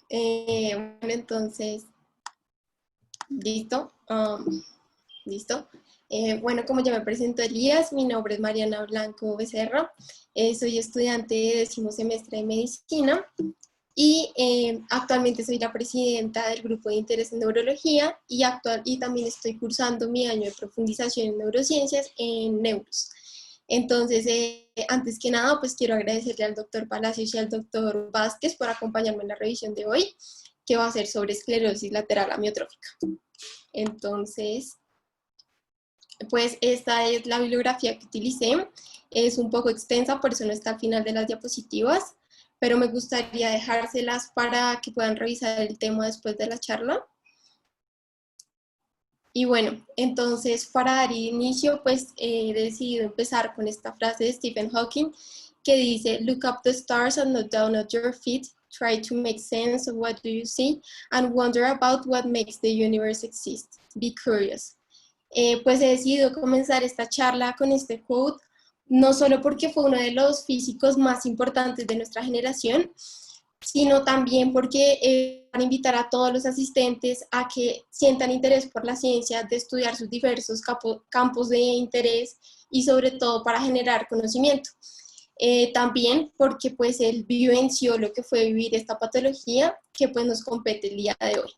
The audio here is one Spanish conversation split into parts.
Bueno, entonces, listo. Listo. Bueno, como ya me presentó Elías, mi nombre es Mariana Blanco Becerra. Soy estudiante de 10º semestre de medicina y actualmente soy la presidenta del grupo de interés en neurología y también estoy cursando mi año de profundización en neurociencias en Neuros. Entonces, antes que nada, pues quiero agradecerle al doctor Palacios y al doctor Vázquez por acompañarme en la revisión de hoy, que va a ser sobre esclerosis lateral amiotrófica. Entonces, pues esta es la bibliografía que utilicé. Es un poco extensa, por eso no está al final de las diapositivas, pero me gustaría dejárselas para que puedan revisar el tema después de la charla. Y bueno, entonces para dar inicio, pues he decidido empezar con esta frase de Stephen Hawking que dice, look up the stars and look down at your feet, try to make sense of what do you see, and wonder about what makes the universe exist. Be curious. Pues he decidido comenzar esta charla con este quote, no solo porque fue uno de los físicos más importantes de nuestra generación, sino también porque para invitar a todos los asistentes a que sientan interés por la ciencia, de estudiar sus diversos campos de interés y sobre todo para generar conocimiento. También porque pues él vivenció lo que fue vivir esta patología que pues nos compete el día de hoy.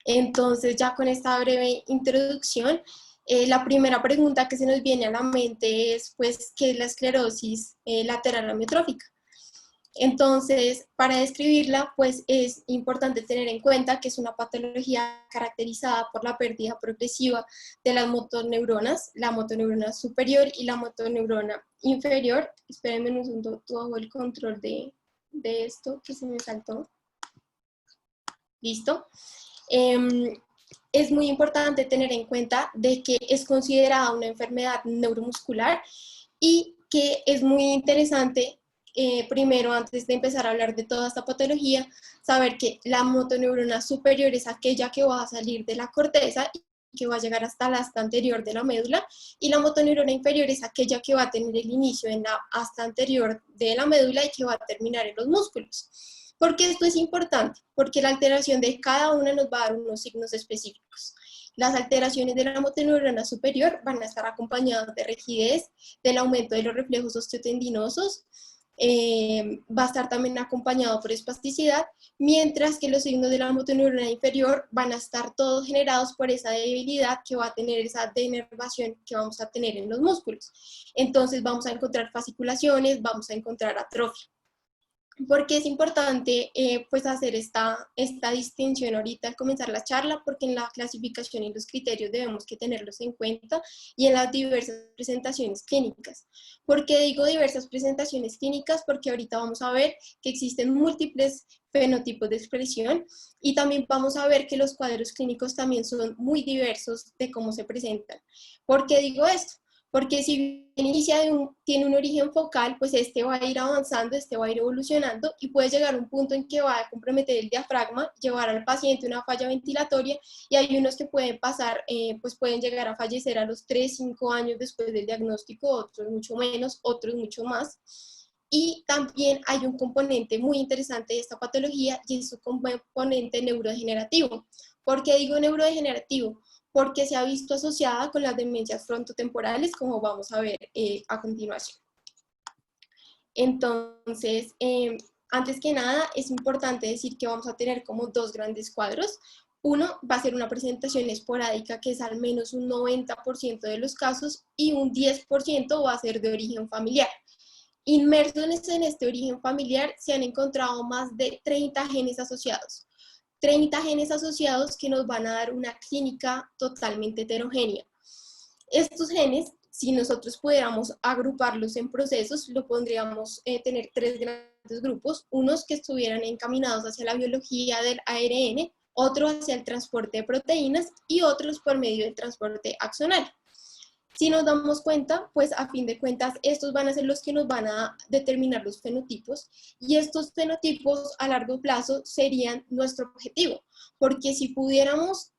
Entonces, ya con esta breve introducción, la primera pregunta que se nos viene a la mente es, pues, ¿qué es la esclerosis lateral amiotrófica? Entonces, para describirla, pues es importante tener en cuenta que es una patología caracterizada por la pérdida progresiva de las motoneuronas, la motoneurona superior y la motoneurona inferior. Espérenme un segundo, todo el control de esto que se me saltó. ¿Listo? Es muy importante tener en cuenta de que es considerada una enfermedad neuromuscular y que es muy interesante, primero, antes de empezar a hablar de toda esta patología, saber que la motoneurona superior es aquella que va a salir de la corteza y que va a llegar hasta la asta anterior de la médula, y la motoneurona inferior es aquella que va a tener el inicio en la asta anterior de la médula y que va a terminar en los músculos. ¿Por qué esto es importante? Porque la alteración de cada una nos va a dar unos signos específicos. Las alteraciones de la motoneurona superior van a estar acompañadas de rigidez, del aumento de los reflejos osteotendinosos, va a estar también acompañado por espasticidad, mientras que los signos de la motoneurona inferior van a estar todos generados por esa debilidad que va a tener esa denervación que vamos a tener en los músculos. Entonces vamos a encontrar fasciculaciones, vamos a encontrar atrofia. ¿Por qué es importante pues hacer esta distinción ahorita al comenzar la charla? Porque en la clasificación y los criterios debemos que tenerlos en cuenta y en las diversas presentaciones clínicas. ¿Por qué digo diversas presentaciones clínicas? Porque ahorita vamos a ver que existen múltiples fenotipos de expresión y también vamos a ver que los cuadros clínicos también son muy diversos de cómo se presentan. ¿Por qué digo esto? Porque si tiene un origen focal, pues este va a ir avanzando, este va a ir evolucionando y puede llegar a un punto en que va a comprometer el diafragma, llevar al paciente una falla ventilatoria y hay unos que pueden pasar, pues pueden llegar a fallecer a los 3, 5 años después del diagnóstico, otros mucho menos, otros mucho más. Y también hay un componente muy interesante de esta patología y es su componente neurodegenerativo. ¿Por qué digo neurodegenerativo? Porque se ha visto asociada con las demencias frontotemporales, como vamos a ver a continuación. Entonces, antes que nada, es importante decir que vamos a tener como dos grandes cuadros. Uno va a ser una presentación esporádica, que es al menos un 90% de los casos, y un 10% va a ser de origen familiar. Inmersos en este origen familiar se han encontrado más de 30 genes asociados. 30 genes asociados que nos van a dar una clínica totalmente heterogénea. Estos genes, si nosotros pudiéramos agruparlos en procesos, lo podríamos tener tres grandes grupos, unos que estuvieran encaminados hacia la biología del ARN, otros hacia el transporte de proteínas y otros por medio del transporte axonal. Si nos damos cuenta, pues a fin de cuentas, estos van a ser los que nos van a determinar los fenotipos y estos fenotipos a largo plazo serían nuestro objetivo, porque si pudiéramos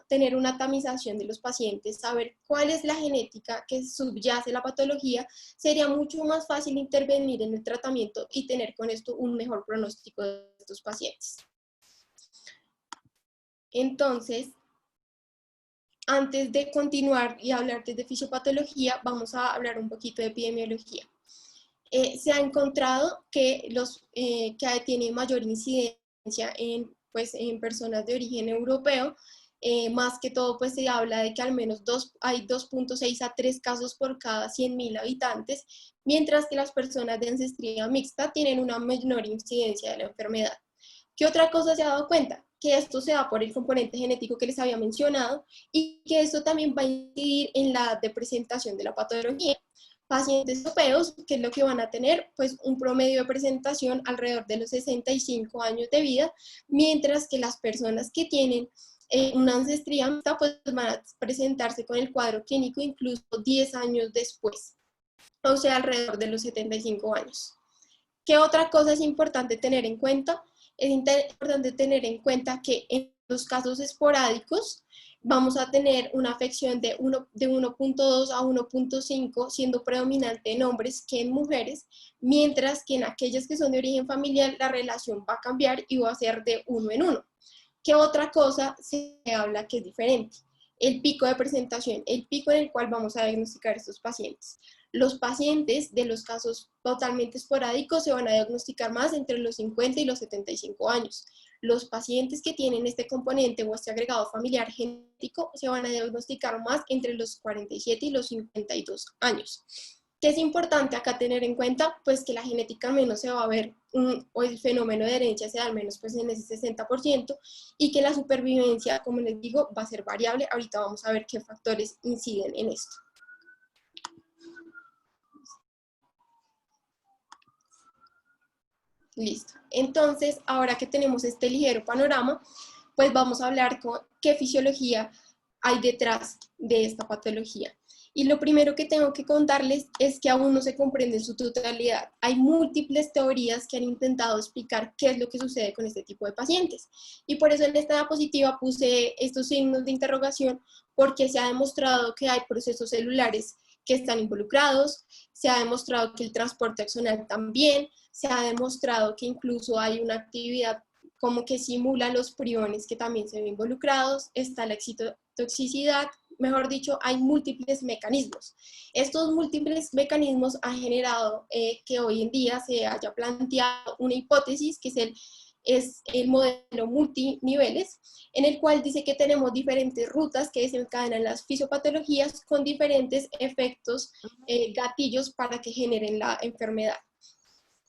tener una tamización de los pacientes, saber cuál es la genética que subyace la patología, sería mucho más fácil intervenir en el tratamiento y tener con esto un mejor pronóstico de estos pacientes. Entonces, antes de continuar y hablar de fisiopatología, vamos a hablar un poquito de epidemiología. Se ha encontrado que que tiene mayor incidencia en personas de origen europeo. Más que todo, pues se habla de que al menos hay 2.6 a 3 casos por cada 100.000 habitantes, mientras que las personas de ancestría mixta tienen una menor incidencia de la enfermedad. ¿Qué otra cosa se ha dado cuenta? Que esto se da por el componente genético que les había mencionado y que esto también va a incidir en la de presentación de la patología. Pacientes europeos, que es lo que van a tener, pues un promedio de presentación alrededor de los 65 años de vida, mientras que las personas que tienen una ancestría mixta, pues van a presentarse con el cuadro clínico incluso 10 años después, o sea, alrededor de los 75 años. ¿Qué otra cosa es importante tener en cuenta? Es importante tener en cuenta que en los casos esporádicos vamos a tener una afección de 1.2 a 1.5, siendo predominante en hombres que en mujeres, mientras que en aquellas que son de origen familiar la relación va a cambiar y va a ser de 1 en 1. ¿Qué otra cosa se habla que es diferente? El pico de presentación, el pico en el cual vamos a diagnosticar estos pacientes. Los pacientes de los casos totalmente esporádicos se van a diagnosticar más entre los 50 y los 75 años. Los pacientes que tienen este componente o este agregado familiar genético se van a diagnosticar más entre los 47 y los 52 años. ¿Qué es importante acá tener en cuenta? Pues que la genética al menos se va a ver, o el fenómeno de herencia se da al menos pues en ese 60%, y que la supervivencia, como les digo, va a ser variable. Ahorita vamos a ver qué factores inciden en esto. Listo. Entonces, ahora que tenemos este ligero panorama, pues vamos a hablar con qué fisiología hay detrás de esta patología. Y lo primero que tengo que contarles es que aún no se comprende en su totalidad. Hay múltiples teorías que han intentado explicar qué es lo que sucede con este tipo de pacientes. Y por eso en esta diapositiva puse estos signos de interrogación, porque se ha demostrado que hay procesos celulares que están involucrados, se ha demostrado que el transporte axonal también, se ha demostrado que incluso hay una actividad como que simula los priones que también se ven involucrados, está la excitotoxicidad, mejor dicho, hay múltiples mecanismos. Estos múltiples mecanismos han generado que hoy en día se haya planteado una hipótesis que es el modelo multiniveles, en el cual dice que tenemos diferentes rutas que desencadenan las fisiopatologías con diferentes efectos gatillos para que generen la enfermedad.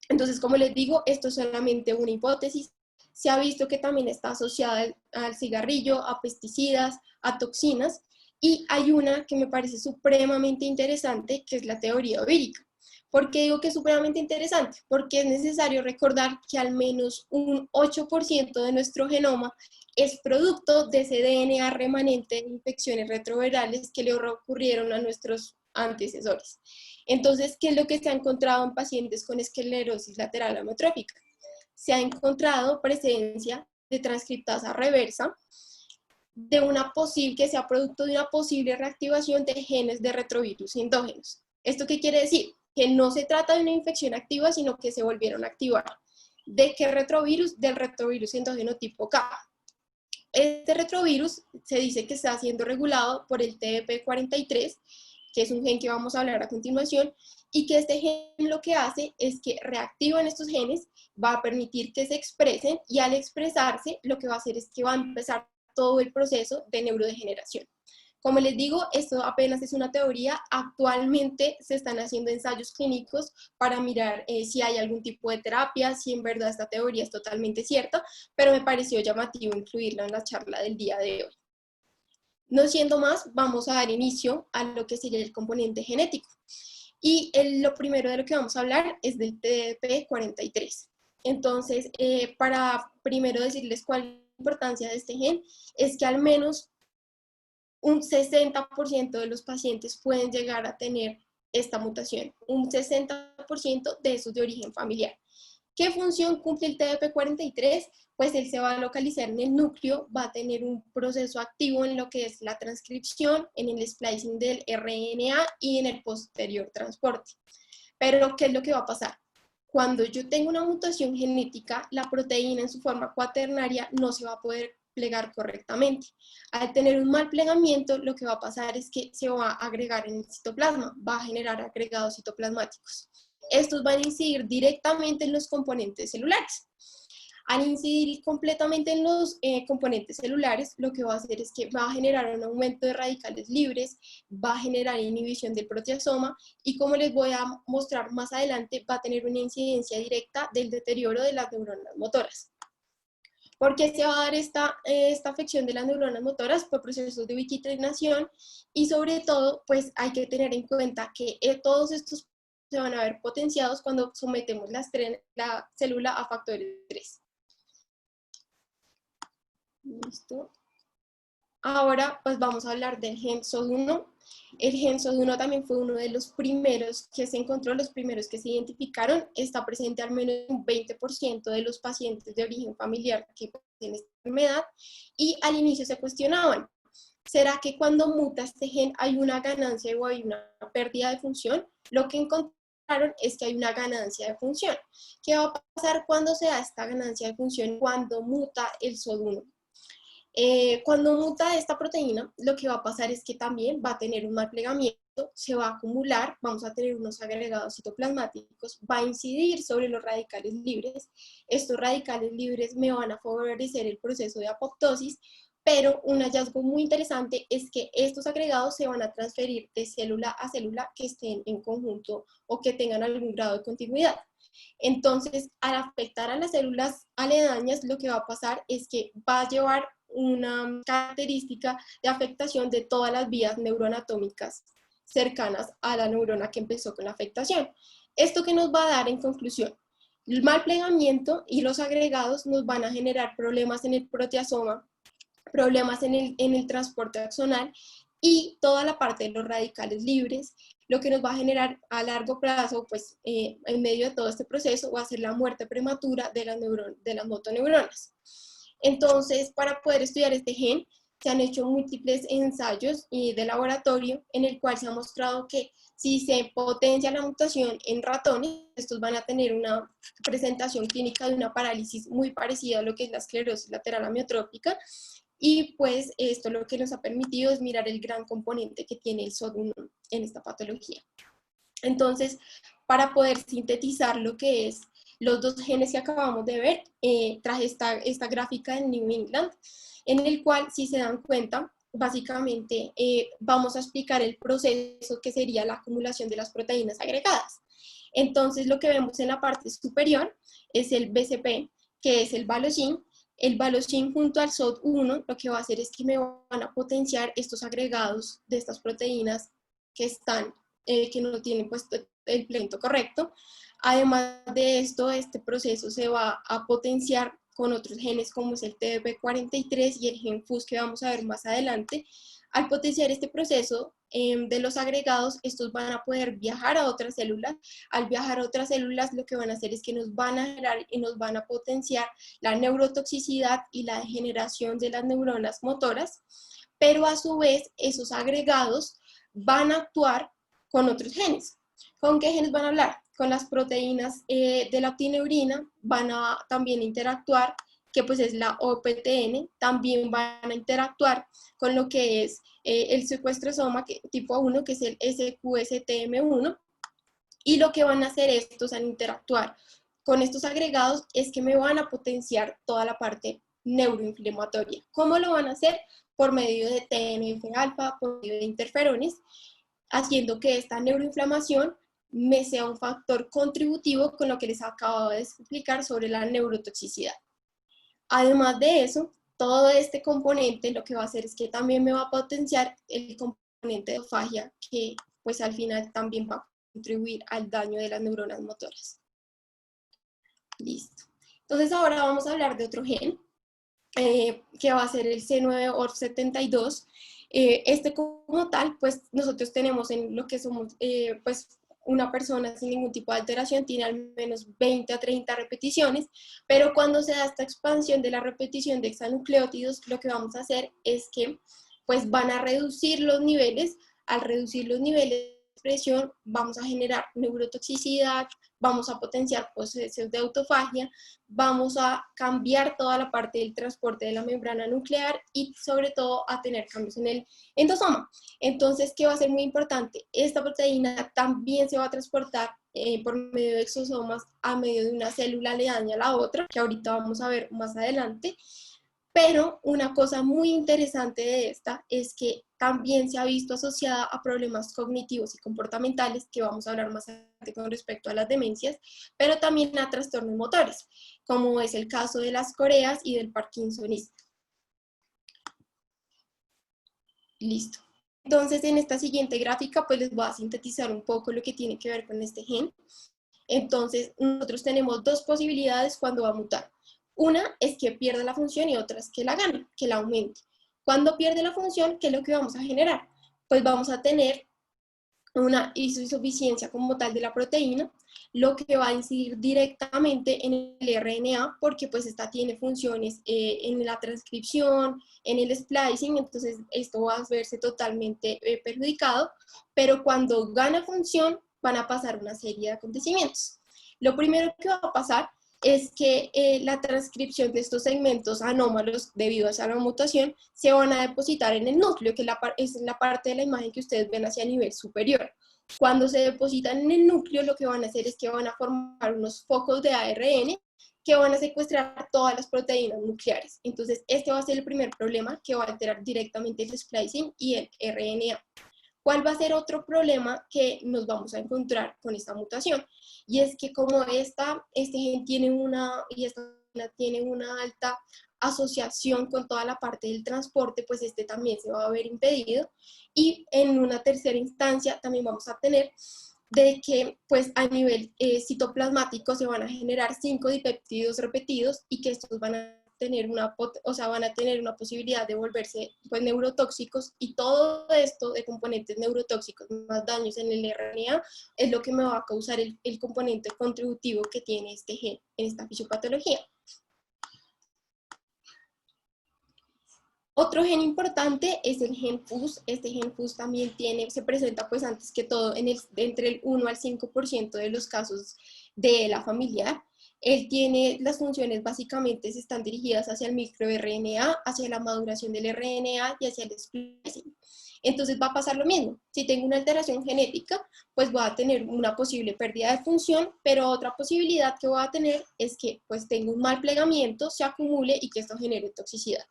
Entonces, como les digo, esto es solamente una hipótesis. Se ha visto que también está asociada al cigarrillo, a pesticidas, a toxinas, y hay una que me parece supremamente interesante, que es la teoría ovírica. ¿Por qué digo que es supremamente interesante? Porque es necesario recordar que al menos un 8% de nuestro genoma es producto de ese DNA remanente de infecciones retrovirales que le ocurrieron a nuestros antecesores. Entonces, ¿qué es lo que se ha encontrado en pacientes con esclerosis lateral amiotrófica? Se ha encontrado presencia de transcriptasa reversa que sea producto de una posible reactivación de genes de retrovirus endógenos. ¿Esto qué quiere decir? Que no se trata de una infección activa, sino que se volvieron a activar. ¿De qué retrovirus? Del retrovirus endógeno tipo K. Este retrovirus se dice que está siendo regulado por el TDP43, que es un gen que vamos a hablar a continuación, y que este gen lo que hace es que reactivan estos genes, va a permitir que se expresen, y al expresarse lo que va a hacer es que va a empezar todo el proceso de neurodegeneración. Como les digo, esto apenas es una teoría. Actualmente se están haciendo ensayos clínicos para mirar si hay algún tipo de terapia, si en verdad esta teoría es totalmente cierta, pero me pareció llamativo incluirla en la charla del día de hoy. No siendo más, vamos a dar inicio a lo que sería el componente genético. Y lo primero de lo que vamos a hablar es del TDP43. Entonces, para primero decirles cuál es la importancia de este gen, es que al menos un 60% de los pacientes pueden llegar a tener esta mutación, un 60% de esos de origen familiar. ¿Qué función cumple el TDP43? Pues él se va a localizar en el núcleo, va a tener un proceso activo en lo que es la transcripción, en el splicing del RNA y en el posterior transporte. Pero, ¿qué es lo que va a pasar? cuando yo tengo una mutación genética, la proteína en su forma cuaternaria no se va a poder plegar correctamente. Al tener un mal plegamiento, lo que va a pasar es que se va a agregar en el citoplasma, va a generar agregados citoplasmáticos. Estos van a incidir directamente en los componentes celulares. Al incidir completamente en los componentes celulares, lo que va a hacer es que va a generar un aumento de radicales libres, va a generar inhibición del proteasoma y, como les voy a mostrar más adelante, va a tener una incidencia directa del deterioro de las neuronas motoras. ¿Por qué se va a dar esta afección de las neuronas motoras? Por procesos de ubiquitinación y, sobre todo, pues hay que tener en cuenta que todos estos se van a ver potenciados cuando sometemos la célula a factores de estrés. Listo. Ahora pues vamos a hablar del gen SOD1. El gen SOD1 también fue uno de los primeros que se encontró, los primeros que se identificaron. Está presente al menos en un 20% de los pacientes de origen familiar que tienen esta enfermedad, y al inicio se cuestionaban, ¿será que cuando muta este gen hay una ganancia o hay una pérdida de función? Lo que encontraron es que hay una ganancia de función. ¿Qué va a pasar cuando se da esta ganancia de función? Cuando muta el SOD1. Cuando muta esta proteína, lo que va a pasar es que también va a tener un mal plegamiento, se va a acumular, vamos a tener unos agregados citoplasmáticos, va a incidir sobre los radicales libres. Estos radicales libres me van a favorecer el proceso de apoptosis, pero un hallazgo muy interesante es que estos agregados se van a transferir de célula a célula que estén en conjunto o que tengan algún grado de continuidad. Entonces, al afectar a las células aledañas, lo que va a pasar es que va a llevar una característica de afectación de todas las vías neuroanatómicas cercanas a la neurona que empezó con la afectación. ¿Esto qué nos va a dar en conclusión? El mal plegamiento y los agregados nos van a generar problemas en el proteasoma, problemas en el transporte axonal y toda la parte de los radicales libres, lo que nos va a generar a largo plazo, pues en medio de todo este proceso, va a ser la muerte prematura de las motoneuronas. Entonces, para poder estudiar este gen, se han hecho múltiples ensayos de laboratorio en el cual se ha mostrado que si se potencia la mutación en ratones, estos van a tener una presentación clínica de una parálisis muy parecida a lo que es la esclerosis lateral amiotrófica, y pues esto lo que nos ha permitido es mirar el gran componente que tiene el SOD1 en esta patología. Entonces, para poder sintetizar lo que es los dos genes que acabamos de ver, traje esta gráfica de New England, en el cual, si se dan cuenta, básicamente vamos a explicar el proceso que sería la acumulación de las proteínas agregadas. Entonces, lo que vemos en la parte superior es el BCP, que es el Valocin. El Valocin junto al SOD1 lo que va a hacer es que me van a potenciar estos agregados de estas proteínas que no tienen puesto el plegamiento correcto. Además de esto, este proceso se va a potenciar con otros genes como es el TDP43 y el gen FUS que vamos a ver más adelante. Al potenciar este proceso de los agregados, estos van a poder viajar a otras células. Al viajar a otras células, lo que van a hacer es que nos van a generar y nos van a potenciar la neurotoxicidad y la degeneración de las neuronas motoras, pero a su vez esos agregados van a actuar con otros genes. ¿Con qué genes van a hablar? Con las proteínas de la optineurina, van a también interactuar, que pues es la OPTN, también van a interactuar con lo que es el secuestrosoma tipo 1, que es el SQSTM1, y lo que van a hacer estos al interactuar con estos agregados es que me van a potenciar toda la parte neuroinflamatoria. ¿Cómo lo van a hacer? Por medio de TNF-alfa, por medio de interferones, haciendo que esta neuroinflamación me sea un factor contributivo con lo que les acabo de explicar sobre la neurotoxicidad. Además de eso, todo este componente lo que va a hacer es que también me va a potenciar el componente de autofagia, que pues al final también va a contribuir al daño de las neuronas motoras. Listo. Entonces ahora vamos a hablar de otro gen, que va a ser el C9orf72. Este como tal, pues nosotros tenemos en lo que somos, pues una persona sin ningún tipo de alteración tiene al menos 20 a 30 repeticiones, pero cuando se da esta expansión de la repetición de hexanucleótidos, lo que vamos a hacer es que pues van a reducir los niveles. Al reducir los niveles expresión, vamos a generar neurotoxicidad, vamos a potenciar procesos de autofagia, vamos a cambiar toda la parte del transporte de la membrana nuclear y sobre todo a tener cambios en el endosoma. Entonces, ¿qué va a ser muy importante? Esta proteína también se va a transportar por medio de exosomas a medio de una célula aledaña a la otra, que ahorita vamos a ver más adelante. Pero una cosa muy interesante de esta es que también se ha visto asociada a problemas cognitivos y comportamentales, que vamos a hablar más adelante con respecto a las demencias, pero también a trastornos motores, como es el caso de las coreas y del parkinsonismo. Listo. Entonces, en esta siguiente gráfica, pues les voy a sintetizar un poco lo que tiene que ver con este gen. Entonces, nosotros tenemos dos posibilidades cuando va a mutar. Una es que pierda la función y otra es que la gane, que la aumente. Cuando pierde la función, ¿qué es lo que vamos a generar? Pues vamos a tener una insuficiencia como tal de la proteína, lo que va a incidir directamente en el RNA, porque pues esta tiene funciones en la transcripción, en el splicing, entonces esto va a verse totalmente perjudicado, pero cuando gana función van a pasar una serie de acontecimientos. Lo primero que va a pasar es que la transcripción de estos segmentos anómalos debido a esa mutación se van a depositar en el núcleo, que es la parte de la imagen que ustedes ven hacia nivel superior. Cuando se depositan en el núcleo, lo que van a hacer es que van a formar unos focos de ARN que van a secuestrar todas las proteínas nucleares. Entonces, este va a ser el primer problema, que va a alterar directamente el splicing y el RNA. ¿Cuál va a ser otro problema que nos vamos a encontrar con esta mutación? Y es que como este gen tiene tiene una alta asociación con toda la parte del transporte, pues este también se va a ver impedido. Y en una tercera instancia también vamos a tener de que pues a nivel citoplasmático se van a generar 5 dipéptidos repetidos y que estos van a tener van a tener una posibilidad de volverse pues, neurotóxicos, y todo esto de componentes neurotóxicos más daños en el RNA es lo que me va a causar el componente contributivo que tiene este gen en esta fisiopatología. Otro gen importante es el gen FUS. Este gen FUS también se presenta pues antes que todo entre el 1 al 5% de los casos de la familiar. Él tiene las funciones básicamente están dirigidas hacia el microRNA, hacia la maduración del RNA y hacia el splicing. Entonces va a pasar lo mismo. Si tengo una alteración genética, pues voy a tener una posible pérdida de función, pero otra posibilidad que voy a tener es que pues tengo un mal plegamiento, se acumule y que esto genere toxicidad.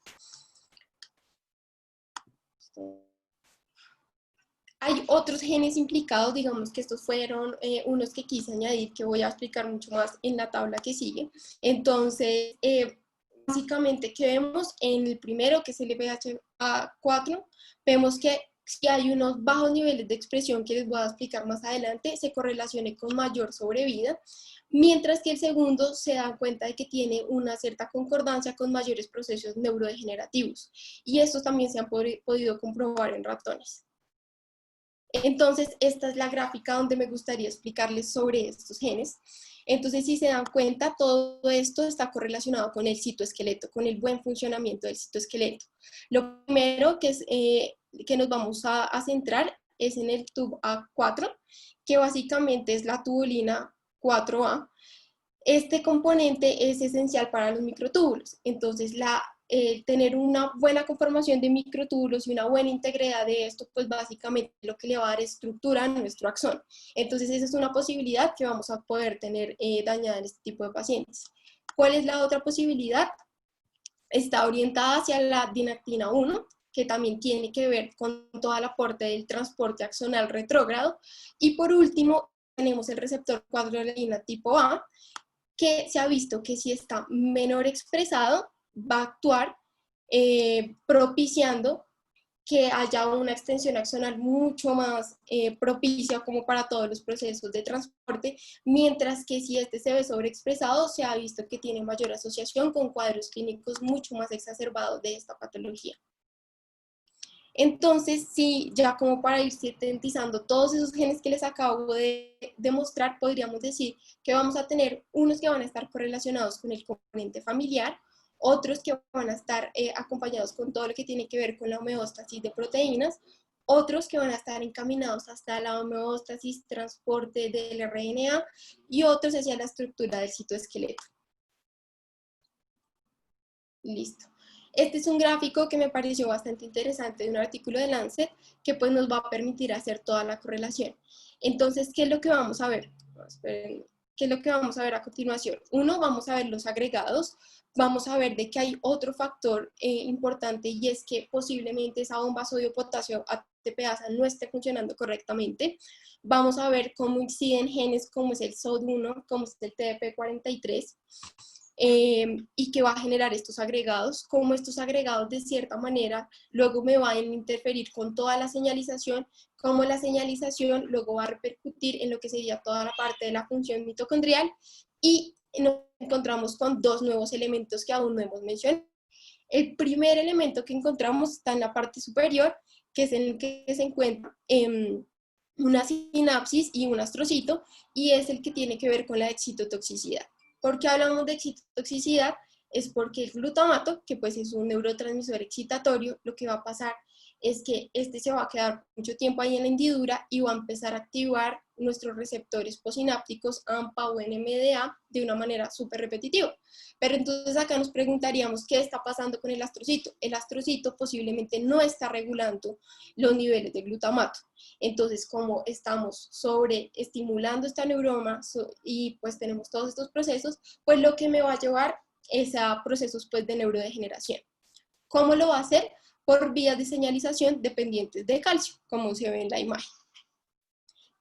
Hay otros genes implicados, digamos que estos fueron unos que quise añadir, que voy a explicar mucho más en la tabla que sigue. Entonces, básicamente, ¿qué vemos? En el primero, que es el LPHA4, vemos que si hay unos bajos niveles de expresión, que les voy a explicar más adelante, se correlacione con mayor sobrevida, mientras que el segundo se da cuenta de que tiene una cierta concordancia con mayores procesos neurodegenerativos, y estos también se han podido comprobar en ratones. Entonces, esta es la gráfica donde me gustaría explicarles sobre estos genes. Entonces, si se dan cuenta, todo esto está correlacionado con el citoesqueleto, con el buen funcionamiento del citoesqueleto. Lo primero que nos vamos a centrar es en el TUBA4, que básicamente es la tubulina 4A. Este componente es esencial para los microtúbulos. Entonces, tener una buena conformación de microtúbulos y una buena integridad de esto, pues básicamente lo que le va a dar estructura a nuestro axón. Entonces, esa es una posibilidad que vamos a poder tener dañada en este tipo de pacientes. ¿Cuál es la otra posibilidad? Está orientada hacia la dinactina 1, que también tiene que ver con todo el aporte del transporte axonal retrógrado. Y por último, tenemos el receptor 4-adrenalina tipo A, que se ha visto que si está menor expresado, va a actuar propiciando que haya una extensión axonal mucho más propicia como para todos los procesos de transporte, mientras que si este se ve sobreexpresado, se ha visto que tiene mayor asociación con cuadros clínicos mucho más exacerbados de esta patología. Entonces, sí, ya como para ir sintetizando todos esos genes que les acabo de demostrar, podríamos decir que vamos a tener unos que van a estar correlacionados con el componente familiar, otros que van a estar acompañados con todo lo que tiene que ver con la homeostasis de proteínas, otros que van a estar encaminados hasta la homeostasis, transporte del RNA, y otros hacia la estructura del citoesqueleto. Listo. Este es un gráfico que me pareció bastante interesante de un artículo de Lancet que pues nos va a permitir hacer toda la correlación. Entonces, ¿qué es lo que vamos a ver? ¿Qué es lo que vamos a ver a continuación? Uno, vamos a ver los agregados, vamos a ver de que hay otro factor importante y es que posiblemente esa bomba sodio-potasio ATPasa no esté funcionando correctamente. Vamos a ver cómo inciden genes como es el SOD1, como es el TDP43, y que va a generar estos agregados, como estos agregados de cierta manera luego me van a interferir con toda la señalización, como la señalización luego va a repercutir en lo que sería toda la parte de la función mitocondrial, y nos encontramos con dos nuevos elementos que aún no hemos mencionado. El primer elemento que encontramos está en la parte superior, que es en el que se encuentra una sinapsis y un astrocito, y es el que tiene que ver con la excitotoxicidad. ¿Por qué hablamos de excitotoxicidad? Es porque el glutamato, que pues es un neurotransmisor excitatorio, lo que va a pasar es que este se va a quedar mucho tiempo ahí en la hendidura y va a empezar a activar nuestros receptores posinápticos AMPA o NMDA de una manera súper repetitiva. Pero entonces acá nos preguntaríamos qué está pasando con el astrocito. El astrocito posiblemente no está regulando los niveles de glutamato. Entonces, como estamos sobreestimulando esta neurona y pues tenemos todos estos procesos, pues lo que me va a llevar es a procesos pues de neurodegeneración. ¿Cómo lo va a hacer? Por vías de señalización dependientes de calcio, como se ve en la imagen.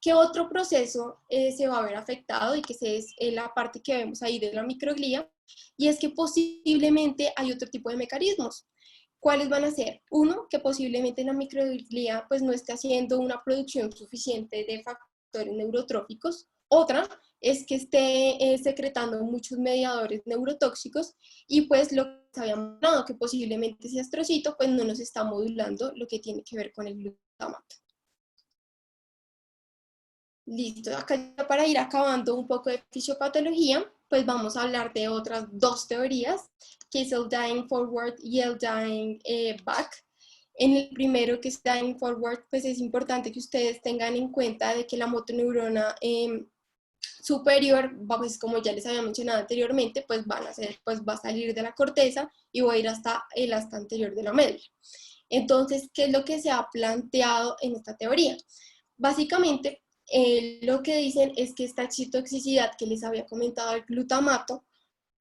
¿Qué otro proceso se va a ver afectado? Y que es la parte que vemos ahí de la microglía, y es que posiblemente hay otro tipo de mecanismos. ¿Cuáles van a ser? Uno, que posiblemente la microglía pues no esté haciendo una producción suficiente de factores neurotróficos. Otra es que esté secretando muchos mediadores neurotóxicos, y pues lo que habíamos hablado, que posiblemente ese astrocito pues no nos está modulando lo que tiene que ver con el glutamato. Listo, acá ya para ir acabando un poco de fisiopatología, pues vamos a hablar de otras dos teorías, que es el dying forward y el dying back. En el primero, que es dying forward, pues es importante que ustedes tengan en cuenta de que la motoneurona superior, pues como ya les había mencionado anteriormente, pues va a salir de la corteza y va a ir hasta el asta anterior de la médula. Entonces, ¿qué es lo que se ha planteado en esta teoría? Básicamente, lo que dicen es que esta excitotoxicidad que les había comentado, el glutamato,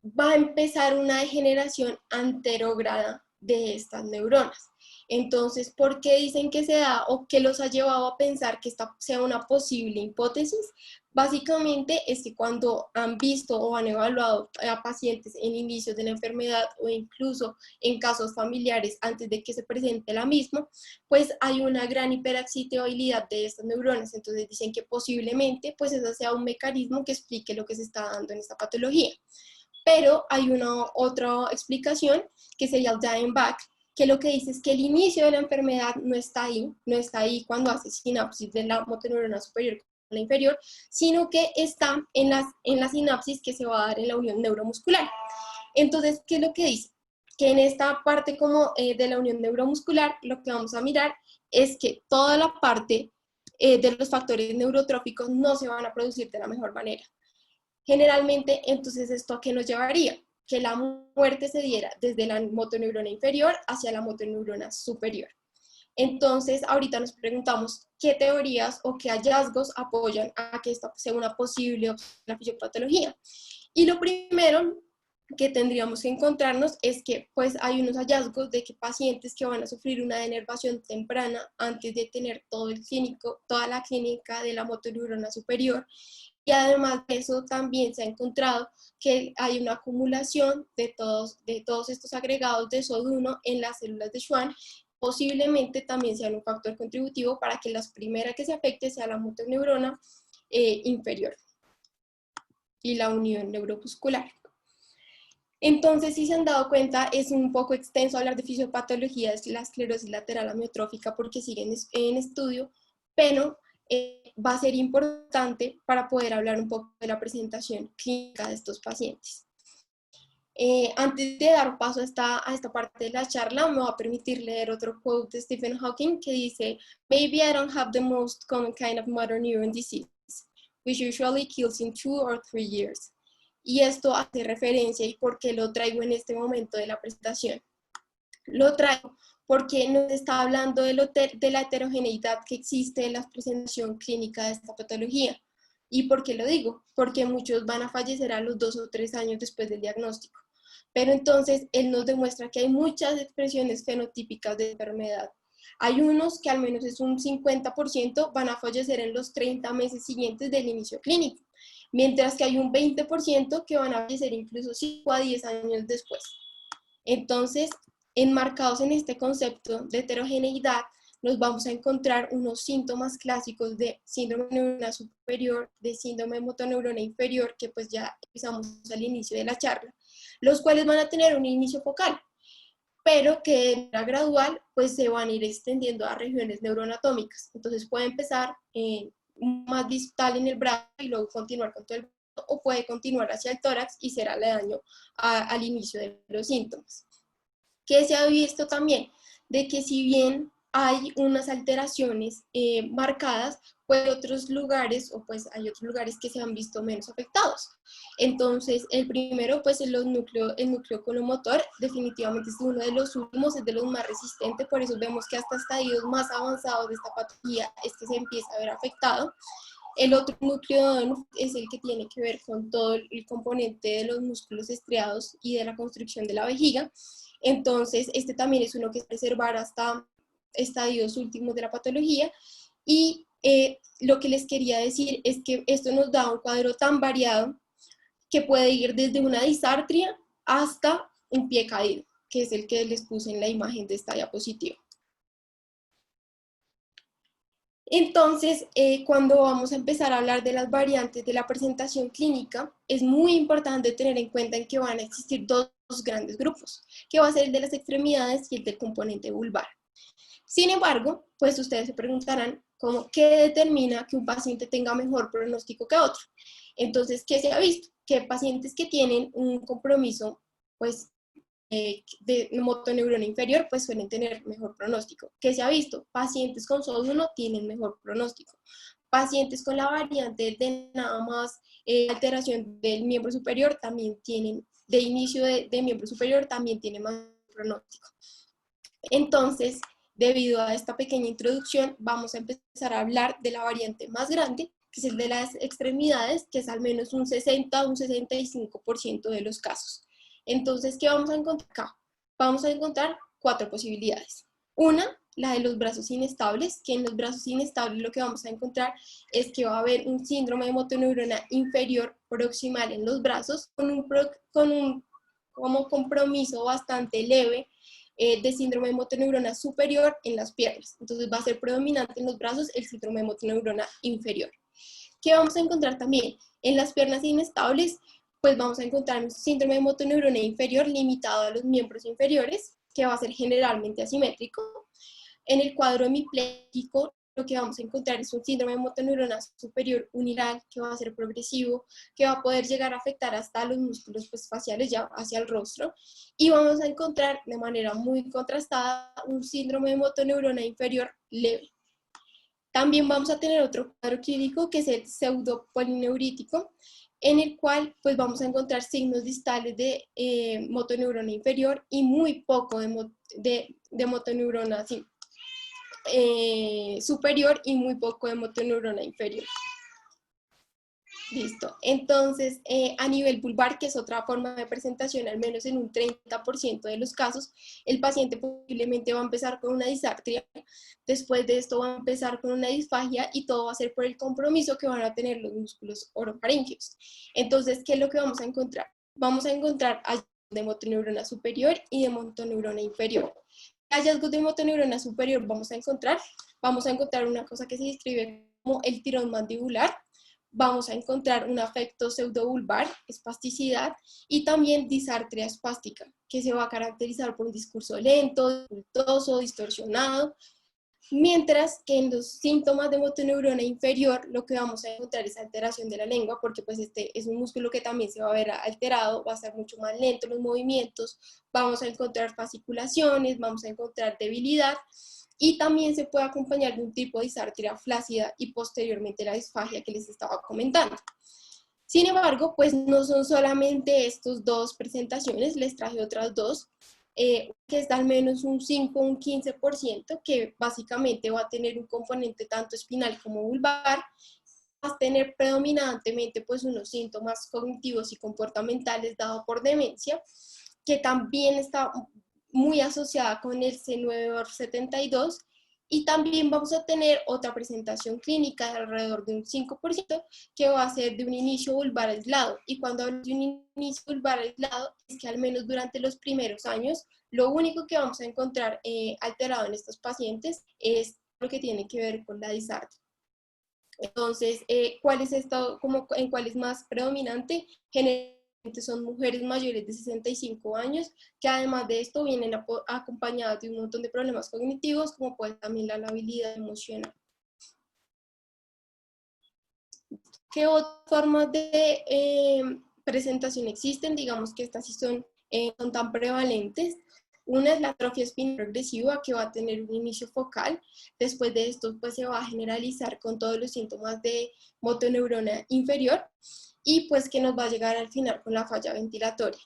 va a empezar una degeneración anterógrada de estas neuronas. Entonces, ¿por qué dicen que se da o qué los ha llevado a pensar que esta sea una posible hipótesis? Básicamente es que cuando han visto o han evaluado a pacientes en inicios de la enfermedad o incluso en casos familiares antes de que se presente la misma, pues hay una gran hiperexcitabilidad de estas neuronas. Entonces dicen que posiblemente pues ese sea un mecanismo que explique lo que se está dando en esta patología. Pero hay una otra explicación que sería el dying back, que lo que dice es que el inicio de la enfermedad no está ahí cuando hace sinapsis de la motoneurona superior con la inferior, sino que está en la sinapsis que se va a dar en la unión neuromuscular. Entonces, ¿qué es lo que dice? Que en esta parte como de la unión neuromuscular, lo que vamos a mirar es que toda la parte de los factores neurotróficos no se van a producir de la mejor manera. Generalmente, entonces, ¿esto a qué nos llevaría? Que la muerte se diera desde la motoneurona inferior hacia la motoneurona superior. Entonces, ahorita nos preguntamos qué teorías o qué hallazgos apoyan a que esta sea una posible opción en la fisiopatología. Y lo primero que tendríamos que encontrarnos es que pues hay unos hallazgos de que pacientes que van a sufrir una denervación temprana antes de tener toda la clínica de la motoneurona superior, y además de eso también se ha encontrado que hay una acumulación de todos estos agregados de SOD1 en las células de Schwann. Posiblemente también sean un factor contributivo para que la primera que se afecte sea la motoneurona inferior y la unión neuromuscular. Entonces, si se han dado cuenta, es un poco extenso hablar de fisiopatología de la esclerosis lateral amiotrófica porque siguen en estudio, pero va a ser importante para poder hablar un poco de la presentación clínica de estos pacientes. Antes de dar paso a esta parte de la charla, me voy a permitir leer otro quote de Stephen Hawking que dice, "Maybe I don't have the most common kind of motor neuron disease, which usually kills in 2 or 3 years." Y esto hace referencia y por qué lo traigo en este momento de la presentación. Lo traigo porque nos está hablando de la heterogeneidad que existe en la presentación clínica de esta patología. ¿Y por qué lo digo? Porque muchos van a fallecer a los 2 o 3 años después del diagnóstico. Pero entonces él nos demuestra que hay muchas expresiones fenotípicas de enfermedad. Hay unos que al menos es un 50% van a fallecer en los 30 meses siguientes del inicio clínico, mientras que hay un 20% que van a fallecer incluso 5 a 10 años después. Entonces, enmarcados en este concepto de heterogeneidad, nos vamos a encontrar unos síntomas clásicos de síndrome de neurona superior, de síndrome de motoneurona inferior, que pues ya empezamos al inicio de la charla, los cuales van a tener un inicio focal, pero que de manera gradual pues se van a ir extendiendo a regiones neuroanatómicas. Entonces puede empezar más distal en el brazo y luego continuar con todo el brazo, o puede continuar hacia el tórax y será aledaño al inicio de los síntomas. ¿Qué se ha visto también? De que si bien hay unas alteraciones marcadas, pues otros lugares, o pues hay otros lugares que se han visto menos afectados. Entonces, el primero, pues el núcleo colomotor, definitivamente es uno de los últimos, es de los más resistentes, por eso vemos que hasta estadios más avanzados de esta patología es que se empieza a ver afectado. El otro núcleo es el que tiene que ver con todo el componente de los músculos estriados y de la construcción de la vejiga. Entonces, este también es uno que se preservar hasta estadios últimos de la patología. Y lo que les quería decir es que esto nos da un cuadro tan variado que puede ir desde una disartria hasta un pie caído, que es el que les puse en la imagen de esta diapositiva. Entonces, cuando vamos a empezar a hablar de las variantes de la presentación clínica, es muy importante tener en cuenta en que van a existir dos grandes grupos, que va a ser el de las extremidades y el del componente vulvar. Sin embargo, pues ustedes se preguntarán, ¿qué determina que un paciente tenga mejor pronóstico que otro? Entonces, ¿qué se ha visto? Que pacientes que tienen un compromiso, pues, de motoneurona inferior, pues suelen tener mejor pronóstico. ¿Qué se ha visto? Pacientes con SOD1 tienen mejor pronóstico. Pacientes con la variante de nada más alteración del miembro superior también tienen, de inicio de miembro superior, también tienen más pronóstico. Entonces, debido a esta pequeña introducción, vamos a empezar a hablar de la variante más grande, que es el de las extremidades, que es al menos un 60 a un 65% de los casos. Entonces, ¿qué vamos a encontrar acá? Vamos a encontrar 4 posibilidades. Una, la de los brazos inestables, que en los brazos inestables lo que vamos a encontrar es que va a haber un síndrome de motoneurona inferior proximal en los brazos con un como compromiso bastante leve de síndrome de motoneurona superior en las piernas. Entonces va a ser predominante en los brazos el síndrome de motoneurona inferior. ¿Qué vamos a encontrar también? En las piernas inestables, pues vamos a encontrar un síndrome de motoneurona inferior limitado a los miembros inferiores, que va a ser generalmente asimétrico. En el cuadro hemipléjico, lo que vamos a encontrar es un síndrome de motoneurona superior unilateral que va a ser progresivo, que va a poder llegar a afectar hasta los músculos pues, faciales ya hacia el rostro. Y vamos a encontrar de manera muy contrastada un síndrome de motoneurona inferior leve. También vamos a tener otro cuadro clínico que es el pseudopolineurítico, en el cual pues vamos a encontrar signos distales de motoneurona inferior y muy poco de motoneurona superior y muy poco de motoneurona inferior. Listo. Entonces, a nivel vulvar, que es otra forma de presentación, al menos en un 30% de los casos, el paciente posiblemente va a empezar con una disartria, después de esto va a empezar con una disfagia y todo va a ser por el compromiso que van a tener los músculos orofaringeos. Entonces, ¿qué es lo que vamos a encontrar? Vamos a encontrar hallazgos de motoneurona superior y de motoneurona inferior. Hallazgos de motoneurona superior vamos a encontrar una cosa que se describe como el tirón mandibular, vamos a encontrar un afecto pseudovulvar, espasticidad, y también disartria espástica, que se va a caracterizar por un discurso lento, dificultoso, distorsionado, Mientras que en los síntomas de motoneurona inferior lo que vamos a encontrar es alteración de la lengua, porque pues este es un músculo que también se va a ver alterado, va a ser mucho más lento los movimientos, vamos a encontrar fasciculaciones, vamos a encontrar debilidad, y también se puede acompañar de un tipo de disartria flácida y posteriormente la disfagia que les estaba comentando. Sin embargo, pues no son solamente estas dos presentaciones, les traje otras dos, que es de al menos un 5 o un 15%, que básicamente va a tener un componente tanto espinal como vulvar, va a tener predominantemente pues unos síntomas cognitivos y comportamentales dados por demencia, que también está muy asociada con el C9orf72, y también vamos a tener otra presentación clínica de alrededor de un 5%, que va a ser de un inicio vulvar aislado. Y cuando hablo de un inicio vulvar aislado, es que al menos durante los primeros años, lo único que vamos a encontrar alterado en estos pacientes es lo que tiene que ver con la disartria. Entonces, ¿cuál es esto? ¿En cuál es más predominante? Generalmente son mujeres mayores de 65 años, que además de esto vienen acompañadas de un montón de problemas cognitivos, como puede también la labilidad emocional. ¿Qué otras formas de presentación existen? Digamos que estas sí son tan prevalentes. Una es la atrofia espinal progresiva, que va a tener un inicio focal. Después de esto, pues se va a generalizar con todos los síntomas de motoneurona inferior, y pues que nos va a llegar al final con la falla ventilatoria.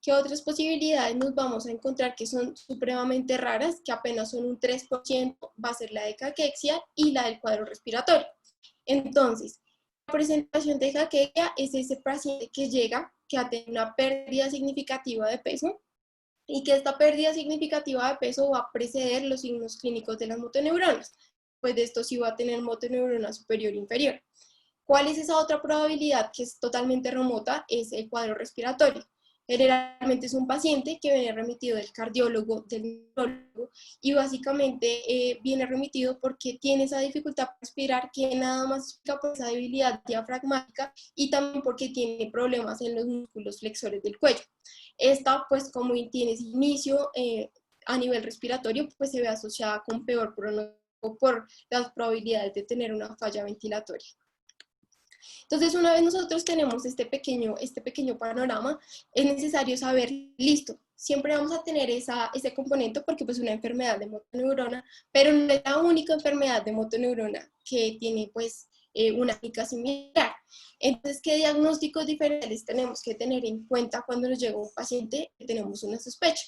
¿Qué otras posibilidades nos vamos a encontrar que son supremamente raras, que apenas son un 3%? Va a ser la de caquexia y la del cuadro respiratorio. Entonces, la presentación de caquexia es ese paciente que llega, que ha tenido una pérdida significativa de peso, y que esta pérdida significativa de peso va a preceder los signos clínicos de las motoneuronas. Pues de esto sí va a tener motoneurona superior e inferior. ¿Cuál es esa otra probabilidad que es totalmente remota? Es el cuadro respiratorio. Generalmente es un paciente que viene remitido del cardiólogo, del neurólogo, y básicamente viene remitido porque tiene esa dificultad para respirar, que nada más explica por esa debilidad diafragmática, y también porque tiene problemas en los músculos flexores del cuello. Esta, pues como tiene ese inicio a nivel respiratorio, pues se ve asociada con peor pronóstico por las probabilidades de tener una falla ventilatoria. Entonces, una vez nosotros tenemos este pequeño panorama, es necesario saber, listo, siempre vamos a tener ese componente porque pues una enfermedad de motoneurona, pero no es la única enfermedad de motoneurona que tiene pues una clínica similar. Entonces, ¿qué diagnósticos diferentes tenemos que tener en cuenta cuando nos llega un paciente que tenemos una sospecha?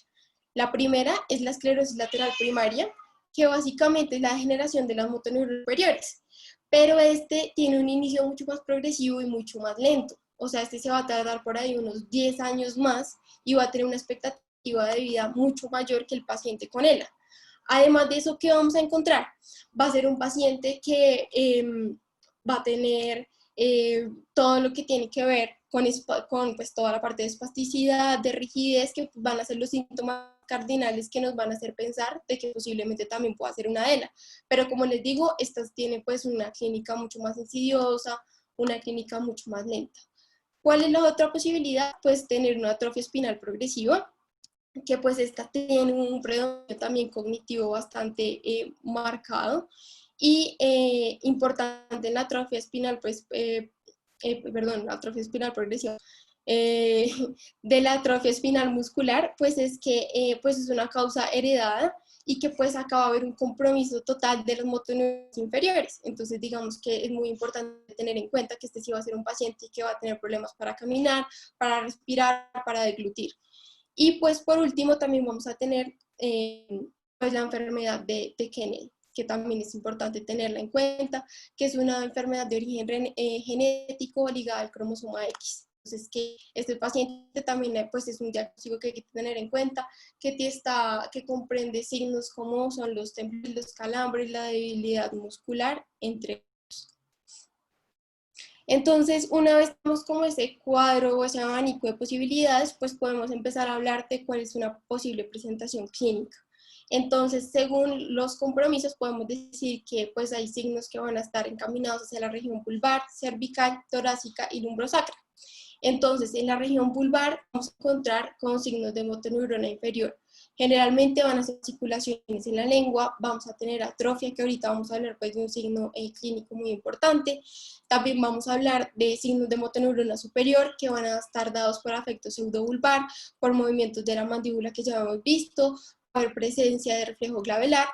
La primera es la esclerosis lateral primaria, que básicamente es la degeneración de las motoneuronas superiores, pero este tiene un inicio mucho más progresivo y mucho más lento. O sea, este se va a tardar por ahí unos 10 años más y va a tener una expectativa de vida mucho mayor que el paciente con ELA. Además de eso, ¿qué vamos a encontrar? Va a ser un paciente que va a tener todo lo que tiene que ver con pues, toda la parte de espasticidad, de rigidez, que van a ser los síntomas cardinales que nos van a hacer pensar de que posiblemente también pueda ser una ELA. Pero como les digo, estas tienen pues una clínica mucho más insidiosa, una clínica mucho más lenta. ¿Cuál es la otra posibilidad? Pues tener una atrofia espinal progresiva, que pues esta tiene un predominio también cognitivo bastante marcado, y importante en la atrofia espinal, pues, la atrofia espinal progresiva, eh, de la atrofia espinal muscular, pues es que pues es una causa heredada, y que pues acá va a haber un compromiso total de los motoneuronas inferiores. Entonces digamos que es muy importante tener en cuenta que este sí va a ser un paciente que va a tener problemas para caminar, para respirar, para deglutir. Y pues por último también vamos a tener pues la enfermedad de Kennedy, que también es importante tenerla en cuenta, que es una enfermedad de origen genético ligada al cromosoma X. Entonces, que este paciente también pues, es un diagnóstico que hay que tener en cuenta, que comprende signos como son los temblores, los calambres, la debilidad muscular, entre otros. Entonces, una vez tenemos como ese cuadro o ese abanico de posibilidades, pues podemos empezar a hablar de cuál es una posible presentación clínica. Entonces, según los compromisos, podemos decir que pues, hay signos que van a estar encaminados hacia la región vulvar, cervical, torácica y lumbrosacra. Entonces, en la región vulvar vamos a encontrar con signos de motoneurona inferior. Generalmente van a ser articulaciones en la lengua, vamos a tener atrofia, que ahorita vamos a hablar pues, de un signo clínico muy importante. También vamos a hablar de signos de motoneurona superior, que van a estar dados por afecto pseudovulvar, por movimientos de la mandíbula que ya hemos visto, por presencia de reflejo glabelar.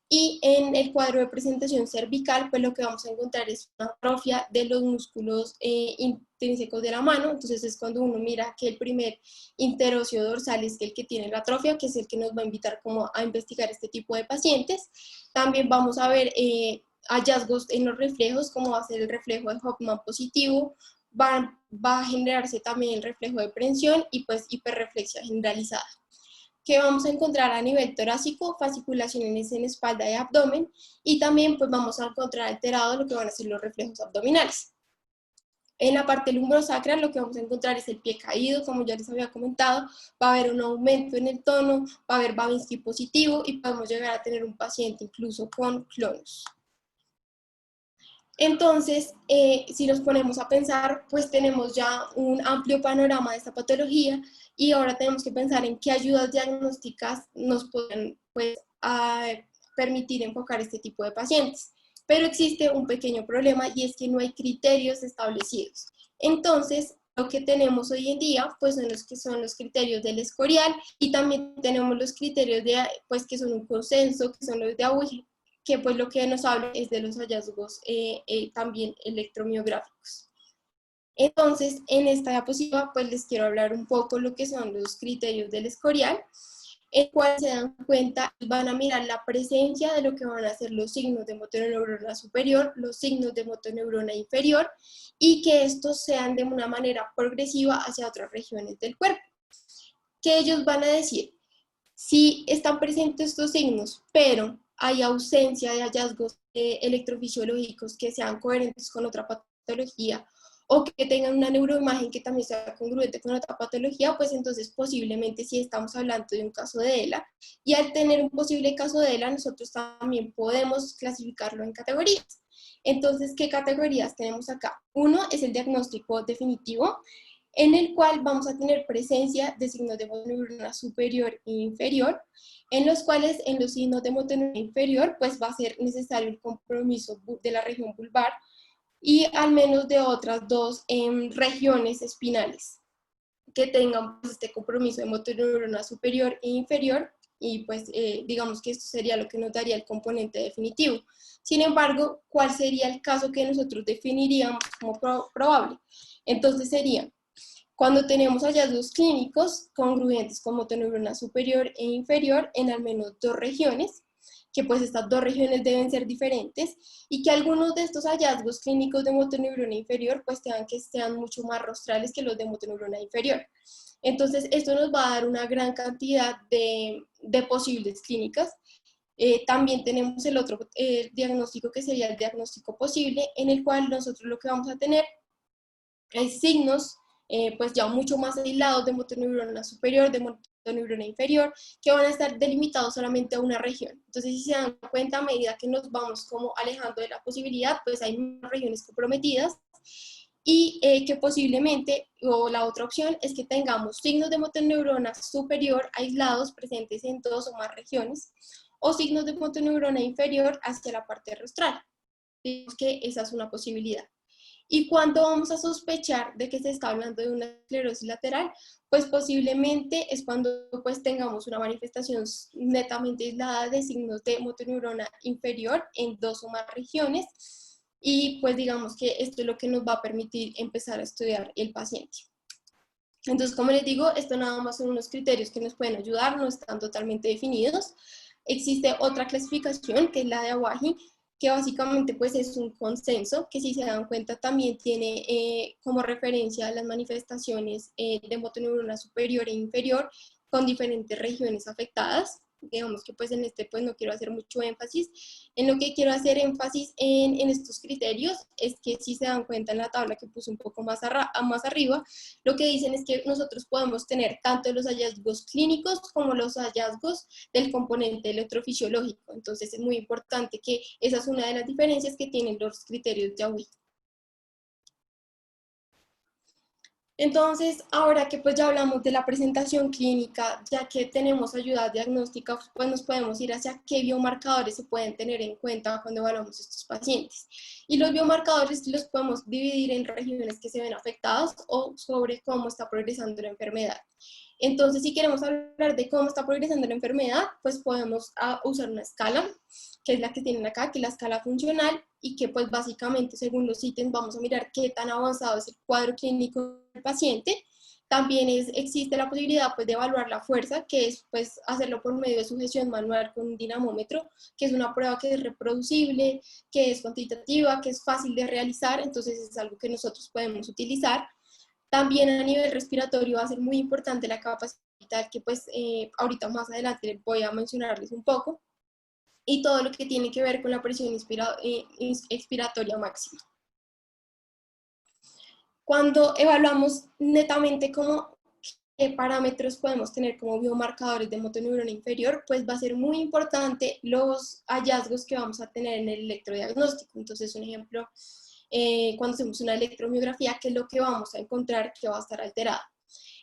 Y en el cuadro de presentación cervical, pues lo que vamos a encontrar es una atrofia de los músculos intrínsecos de la mano. Entonces es cuando uno mira que el primer interóseo dorsal es el que tiene la atrofia, que es el que nos va a invitar como a investigar este tipo de pacientes. También vamos a ver hallazgos en los reflejos, como va a ser el reflejo de Hoffman positivo, va a generarse también el reflejo de prensión y pues hiperreflexia generalizada. Que vamos a encontrar a nivel torácico, fasciculaciones en espalda y abdomen, y también pues vamos a encontrar alterado lo que van a ser los reflejos abdominales. En la parte lumbrosacral lo que vamos a encontrar es el pie caído, como ya les había comentado, va a haber un aumento en el tono, va a haber Babinski positivo y podemos llegar a tener un paciente incluso con clonus. Entonces, si nos ponemos a pensar, pues tenemos ya un amplio panorama de esta patología y ahora tenemos que pensar en qué ayudas diagnósticas nos pueden pues, permitir enfocar este tipo de pacientes. Pero existe un pequeño problema y es que no hay criterios establecidos. Entonces, lo que tenemos hoy en día pues son los criterios del Escorial y también tenemos los criterios de, pues, que son un consenso, que son los de AUG, que pues lo que nos habla es de los hallazgos también electromiográficos. Entonces, en esta diapositiva pues les quiero hablar un poco lo que son los criterios del Escorial, en cual se dan cuenta, van a mirar la presencia de lo que van a ser los signos de motoneurona superior, los signos de motoneurona inferior, y que estos sean de una manera progresiva hacia otras regiones del cuerpo. Que ellos van a decir, si están presentes estos signos, pero hay ausencia de hallazgos electrofisiológicos que sean coherentes con otra patología o que tengan una neuroimagen que también sea congruente con otra patología, pues entonces posiblemente sí estamos hablando de un caso de ELA. Y al tener un posible caso de ELA, nosotros también podemos clasificarlo en categorías. Entonces, ¿qué categorías tenemos acá? Uno es el diagnóstico definitivo, en el cual vamos a tener presencia de signos de motoneurona superior e inferior, en los cuales en los signos de motoneurona inferior pues va a ser necesario el compromiso de la región vulvar y al menos de otras dos regiones espinales que tengan pues, este compromiso de motoneurona superior e inferior, y pues digamos que esto sería lo que nos daría el componente definitivo. Sin embargo, ¿cuál sería el caso que nosotros definiríamos como probable? Entonces sería cuando tenemos hallazgos clínicos congruentes con motoneurona superior e inferior en al menos dos regiones, que pues estas dos regiones deben ser diferentes, y que algunos de estos hallazgos clínicos de motoneurona inferior pues sean mucho más rostrales que los de motoneurona inferior. Entonces, esto nos va a dar una gran cantidad de posibles clínicas. También tenemos el otro diagnóstico que sería el diagnóstico posible, en el cual nosotros lo que vamos a tener es signos pues ya mucho más aislados de motoneurona superior, de motoneurona inferior, que van a estar delimitados solamente a una región. Entonces, si se dan cuenta, a medida que nos vamos como alejando de la posibilidad, pues hay más regiones comprometidas y que posiblemente, o la otra opción, es que tengamos signos de motoneurona superior aislados presentes en dos o más regiones, o signos de motoneurona inferior hacia la parte rostral. Digamos que esa es una posibilidad. ¿Y cuándo vamos a sospechar de que se está hablando de una esclerosis lateral? Pues posiblemente es cuando pues tengamos una manifestación netamente aislada de signos de motoneurona inferior en dos o más regiones, y pues digamos que esto es lo que nos va a permitir empezar a estudiar el paciente. Entonces, como les digo, esto nada más son unos criterios que nos pueden ayudar, no están totalmente definidos. Existe otra clasificación, que es la de Awaji, que básicamente pues es un consenso, que si se dan cuenta también tiene como referencia las manifestaciones de motoneurona superior e inferior con diferentes regiones afectadas. Digamos que pues en este pues no quiero hacer mucho énfasis. En lo que quiero hacer énfasis en estos criterios es que si se dan cuenta en la tabla que puse un poco más arriba, lo que dicen es que nosotros podemos tener tanto los hallazgos clínicos como los hallazgos del componente electrofisiológico. Entonces es muy importante que esa es una de las diferencias que tienen los criterios de AUI. Entonces, ahora que pues ya hablamos de la presentación clínica, ya que tenemos ayuda diagnóstica, pues nos podemos ir hacia qué biomarcadores se pueden tener en cuenta cuando evaluamos estos pacientes. Y los biomarcadores los podemos dividir en regiones que se ven afectadas o sobre cómo está progresando la enfermedad. Entonces, si queremos hablar de cómo está progresando la enfermedad, pues podemos usar una escala, que es la que tienen acá, que es la escala funcional, y que pues básicamente según los ítems vamos a mirar qué tan avanzado es el cuadro clínico del paciente. También existe la posibilidad pues, de evaluar la fuerza, que es pues, hacerlo por medio de sujeción manual con un dinamómetro, que es una prueba que es reproducible, que es cuantitativa, que es fácil de realizar, entonces es algo que nosotros podemos utilizar. También a nivel respiratorio va a ser muy importante la capacidad que pues ahorita más adelante voy a mencionarles un poco, y todo lo que tiene que ver con la presión expiratoria máxima. Cuando evaluamos netamente como qué parámetros podemos tener como biomarcadores de motoneurona inferior, pues va a ser muy importante los hallazgos que vamos a tener en el electrodiagnóstico. Entonces, un ejemplo, cuando hacemos una electromiografía, ¿qué es lo que vamos a encontrar que va a estar alterado?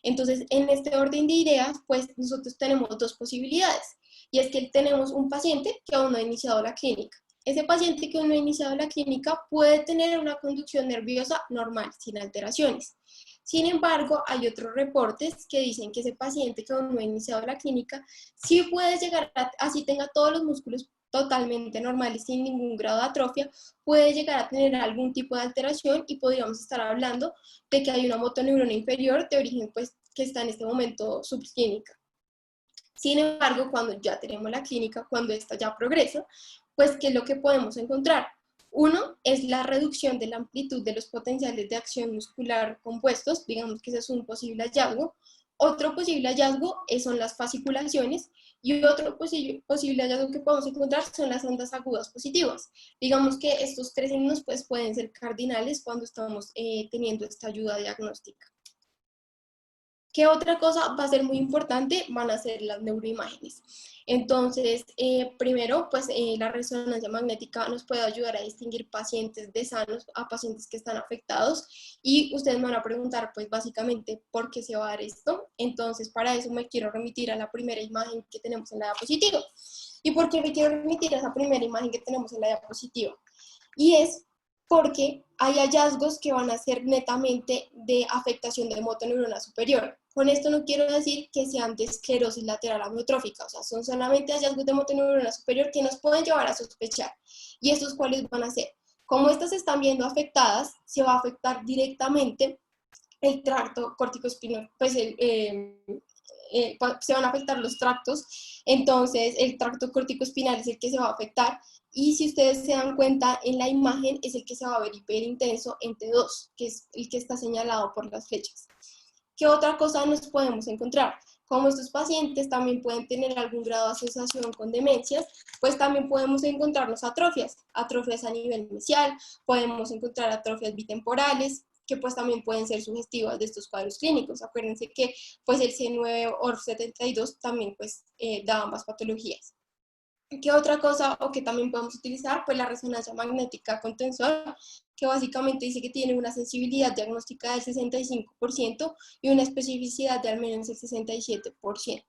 Entonces, en este orden de ideas, pues nosotros tenemos dos posibilidades, y es que tenemos un paciente que aún no ha iniciado la clínica. Ese paciente que aún no ha iniciado la clínica puede tener una conducción nerviosa normal, sin alteraciones. Sin embargo, hay otros reportes que dicen que ese paciente que aún no ha iniciado la clínica sí puede llegar a, así tenga todos los músculos totalmente normales, sin ningún grado de atrofia, puede llegar a tener algún tipo de alteración y podríamos estar hablando de que hay una motoneurona inferior de origen pues, que está en este momento subclínica. Sin embargo, cuando ya tenemos la clínica, cuando esta ya progresa, pues ¿qué es lo que podemos encontrar? Uno es la reducción de la amplitud de los potenciales de acción muscular compuestos, digamos que ese es un posible hallazgo. Otro posible hallazgo son las fasciculaciones, y otro posible hallazgo que podemos encontrar son las ondas agudas positivas. Digamos que estos tres signos pues, pueden ser cardinales cuando estamos teniendo esta ayuda diagnóstica. ¿Qué otra cosa va a ser muy importante? Van a ser las neuroimágenes. Entonces, primero, pues la resonancia magnética nos puede ayudar a distinguir pacientes de sanos a pacientes que están afectados, y ustedes me van a preguntar, pues básicamente, ¿por qué se va a dar esto? Entonces, para eso me quiero remitir a la primera imagen que tenemos en la diapositiva. ¿Y por qué me quiero remitir a esa primera imagen que tenemos en la diapositiva? Y es porque hay hallazgos que van a ser netamente de afectación de motoneurona superior. Con esto no quiero decir que sean de esclerosis lateral amiotrófica, o sea, son solamente hallazgos de motoneurona superior que nos pueden llevar a sospechar. ¿Y estos cuáles van a ser? Como estas se están viendo afectadas, se va a afectar directamente el tracto corticoespinal, pues se van a afectar los tractos, entonces el tracto corticoespinal es el que se va a afectar, y si ustedes se dan cuenta en la imagen es el que se va a ver hiperintenso en T2, que es el que está señalado por las flechas. ¿Qué otra cosa nos podemos encontrar? Como estos pacientes también pueden tener algún grado de asociación con demencias, pues también podemos encontrarnos atrofias a nivel mesial, podemos encontrar atrofias bitemporales, que pues también pueden ser sugestivas de estos cuadros clínicos. Acuérdense que pues el C9 or 72 también pues da ambas patologías. ¿Qué otra cosa o que también podemos utilizar? Pues la resonancia magnética con tensor, que básicamente dice que tiene una sensibilidad diagnóstica del 65% y una especificidad de al menos el 67%.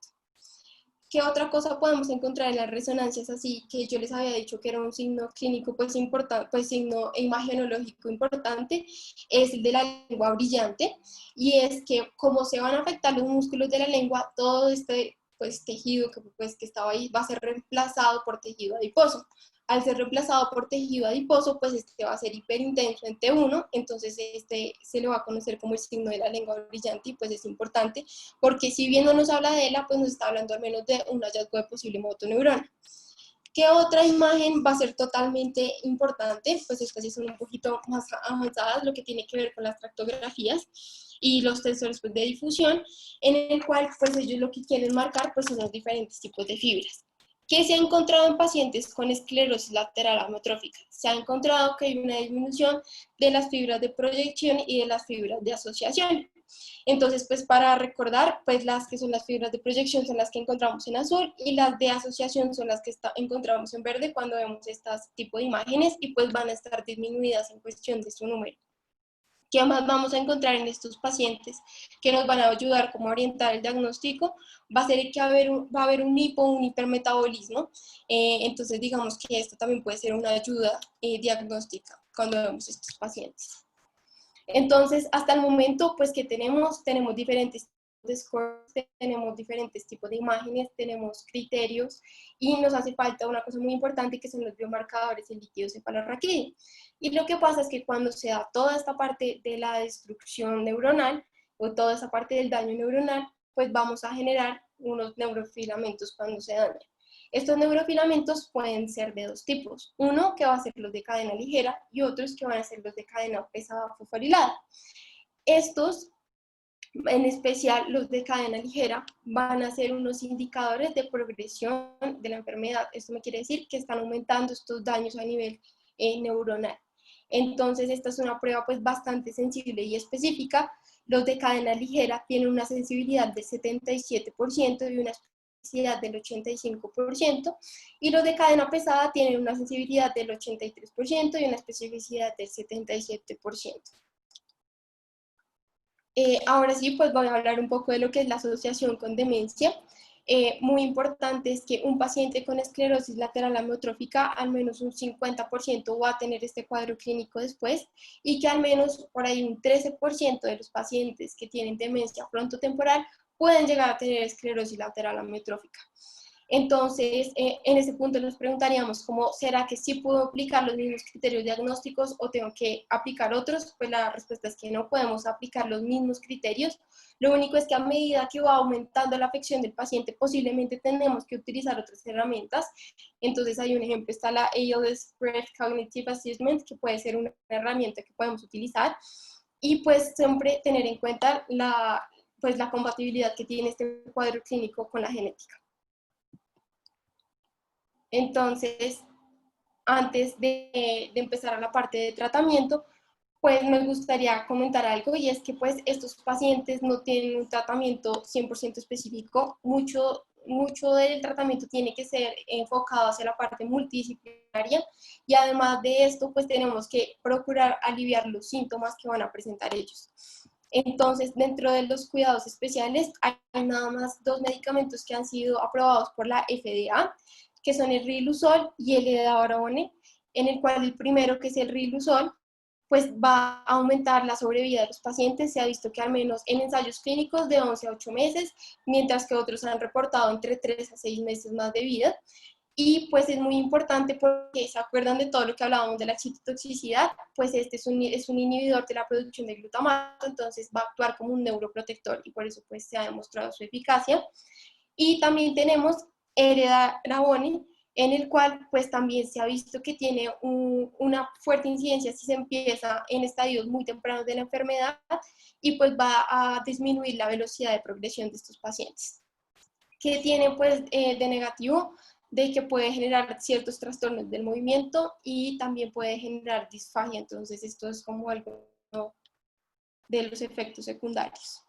¿Qué otra cosa podemos encontrar en las resonancias así que yo les había dicho que era un signo clínico pues importante, pues signo imagenológico importante? Es el de la lengua brillante, y es que como se van a afectar los músculos de la lengua, todo este pues tejido que estaba ahí va a ser reemplazado por tejido adiposo. Al ser reemplazado por tejido adiposo, pues este va a ser hiperintenso en T1, entonces este se le va a conocer como el signo de la lengua brillante, y pues es importante porque si bien no nos habla de ELA, pues nos está hablando al menos de un hallazgo de posible motoneurona. ¿Qué otra imagen va a ser totalmente importante? Pues estas sí son un poquito más avanzadas, lo que tiene que ver con las tractografías y los tensores pues, de difusión, en el cual pues ellos lo que quieren marcar pues son los diferentes tipos de fibras. ¿Qué se ha encontrado en pacientes con esclerosis lateral amiotrófica? Se ha encontrado que hay una disminución de las fibras de proyección y de las fibras de asociación. Entonces, pues para recordar, pues las que son las fibras de proyección son las que encontramos en azul, y las de asociación son las que encontramos en verde cuando vemos este tipo de imágenes, y pues van a estar disminuidas en cuestión de su número. ¿Qué más vamos a encontrar en estos pacientes que nos van a ayudar como a orientar el diagnóstico? Va a ser que va a haber un un hipermetabolismo, entonces digamos que esto también puede ser una ayuda diagnóstica cuando vemos estos pacientes. Entonces, hasta el momento, pues que tenemos diferentes de scores, tenemos diferentes tipos de imágenes, tenemos criterios y nos hace falta una cosa muy importante que son los biomarcadores en líquido cefalorraquídeo. Y lo que pasa es que cuando se da toda esta parte de la destrucción neuronal o toda esta parte del daño neuronal, pues vamos a generar unos neurofilamentos cuando se dañan. Estos neurofilamentos pueden ser de dos tipos. Uno que va a ser los de cadena ligera y otros que van a ser los de cadena pesada fosforilada. Estos, en especial los de cadena ligera, van a ser unos indicadores de progresión de la enfermedad. Esto me quiere decir que están aumentando estos daños a nivel neuronal. Entonces, esta es una prueba pues bastante sensible y específica. Los de cadena ligera tienen una sensibilidad del 77% y una especificidad del 85%, y los de cadena pesada tienen una sensibilidad del 83% y una especificidad del 77%. Ahora sí, pues voy a hablar un poco de lo que es la asociación con demencia. Muy importante es que un paciente con esclerosis lateral amiotrófica, al menos un 50% va a tener este cuadro clínico después, y que al menos por ahí un 13% de los pacientes que tienen demencia frontotemporal pueden llegar a tener esclerosis lateral amiotrófica. Entonces, en ese punto nos preguntaríamos, ¿cómo será que sí puedo aplicar los mismos criterios diagnósticos o tengo que aplicar otros? Pues la respuesta es que no podemos aplicar los mismos criterios. Lo único es que a medida que va aumentando la afección del paciente, posiblemente tenemos que utilizar otras herramientas. Entonces, hay un ejemplo, está la ALS Spread Cognitive Assessment, que puede ser una herramienta que podemos utilizar. Y pues siempre tener en cuenta pues, la compatibilidad que tiene este cuadro clínico con la genética. Entonces, antes de empezar a la parte de tratamiento, pues me gustaría comentar algo, y es que pues estos pacientes no tienen un tratamiento 100% específico. Mucho del tratamiento tiene que ser enfocado hacia la parte multidisciplinaria, y además de esto pues tenemos que procurar aliviar los síntomas que van a presentar ellos. Entonces, dentro de los cuidados especiales hay nada más 2 medicamentos que han sido aprobados por la FDA, que son el Riluzol y el Edaravone, en el cual el primero, que es el Riluzol, pues va a aumentar la sobrevida de los pacientes. Se ha visto que al menos en ensayos clínicos de 11 a 8 meses, mientras que otros han reportado entre 3 a 6 meses más de vida. Y pues es muy importante porque se acuerdan de todo lo que hablábamos de la citotoxicidad, pues este es un inhibidor de la producción de glutamato, entonces va a actuar como un neuroprotector y por eso pues se ha demostrado su eficacia. Y también tenemos Edaravone, en el cual pues también se ha visto que tiene una fuerte incidencia si se empieza en estadios muy tempranos de la enfermedad, y pues va a disminuir la velocidad de progresión de estos pacientes. ¿Qué tiene pues de negativo? De que puede generar ciertos trastornos del movimiento y también puede generar disfagia. Entonces esto es como algo de los efectos secundarios.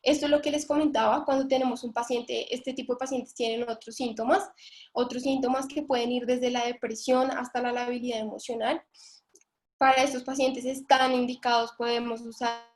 Esto es lo que les comentaba. Cuando tenemos un paciente, este tipo de pacientes tienen otros síntomas que pueden ir desde la depresión hasta la labilidad emocional. Para estos pacientes están indicados, podemos usar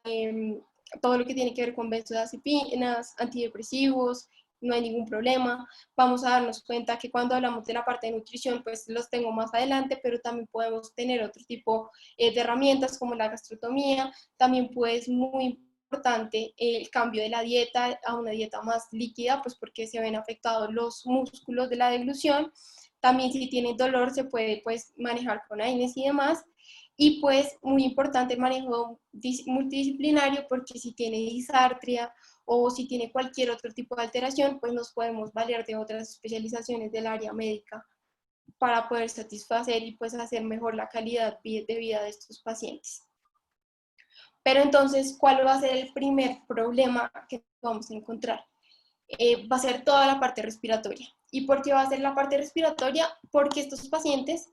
todo lo que tiene que ver con benzodiazepinas, antidepresivos, no hay ningún problema. Vamos a darnos cuenta que cuando hablamos de la parte de nutrición, pues los tengo más adelante, pero también podemos tener otro tipo de herramientas como la gastrotomía. También pues muy importante el cambio de la dieta a una dieta más líquida, pues porque se ven afectados los músculos de la deglución. También si tienen dolor se puede pues manejar con AINES y demás. Y pues muy importante el manejo multidisciplinario, porque si tiene disartria o si tiene cualquier otro tipo de alteración, pues nos podemos valer de otras especializaciones del área médica para poder satisfacer y pues hacer mejor la calidad de vida de estos pacientes. Pero entonces, ¿cuál va a ser el primer problema que vamos a encontrar? Va a ser toda la parte respiratoria. ¿Y por qué va a ser la parte respiratoria? Porque estos pacientes,